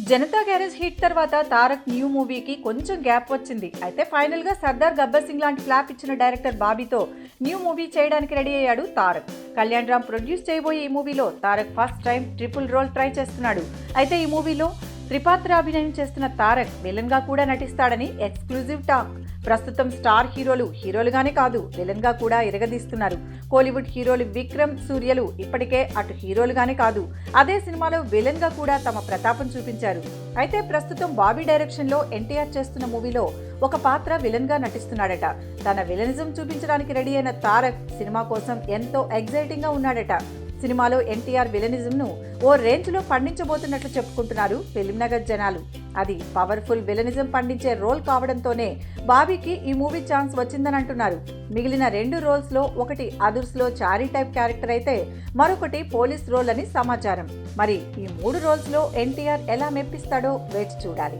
Janata garage hit తర్వాత Tarak new మూవీకి కొంచెం గ్యాప్ వచ్చింది. అయితే ఫైనల్ గా సర్దార్ గబ్బర్ సింగ్ లాంటి ఫ్లాప్ ఇచ్చిన డైరెక్టర్ బాబీతో న్యూ మూవీ చేయడానికి రెడీ అయ్యాడు తారక్. కళ్యాణ్ రామ్ ప్రొడ్యూస్ చేయబోయే ఈ మూవీలో Tarak first time triple role try చేస్తున్నాడు. అయితే ఈ మూవీలో త్రిపాత్ర అభినయం చేస్తున్న తారక్ విలన్ గా కూడా నటిస్తాడని ఎక్స్క్లూజివ్ టాక్. ప్రస్తుతం స్టార్ హీరోలుగానే కాదు విలన్ గా కూడా ఇరగదీస్తున్నారు. కోలీవుడ్ హీరోలు విక్రమ్, సూర్యలు ఇప్పటికే అటు హీరోలుగానే కాదు అదే సినిమాలో విలన్ గా కూడా తమ ప్రతాపం చూపించారు. అయితే ప్రస్తుతం బాబీ డైరెక్షన్ లో ఎన్టీఆర్ చేస్తున్న మూవీలో ఒక పాత్ర విలన్ గా నటిస్తున్నాడట. తన విలనిజం చూపించడానికి రెడీ అయిన తారక్ సినిమా కోసం ఎంతో ఎగ్జైటింగ్ గా ఉన్నాడట. సినిమాలో ఎన్టీఆర్ విలనిజం ను ఓ రేంజ్ లో పండించబోతున్నట్లు చెప్పుకుంటున్నారు ఫిల్మ్నగర్ జనాలు. అది పవర్ఫుల్ విలనిజం పండించే రోల్ కావడంతోనే బాబీకి ఈ మూవీ ఛాన్స్ వచ్చిందని అంటున్నారు. మిగిలిన 2 రోల్స్ లో ఒకటి అదుర్స్ లో చారీ టైప్ క్యారెక్టర్ అయితే మరొకటి పోలీస్ రోల్ అని సమాచారం. మరి ఈ 3 రోల్స్ లో ఎన్టీఆర్ ఎలా మెప్పిస్తాడో వేచి చూడాలి.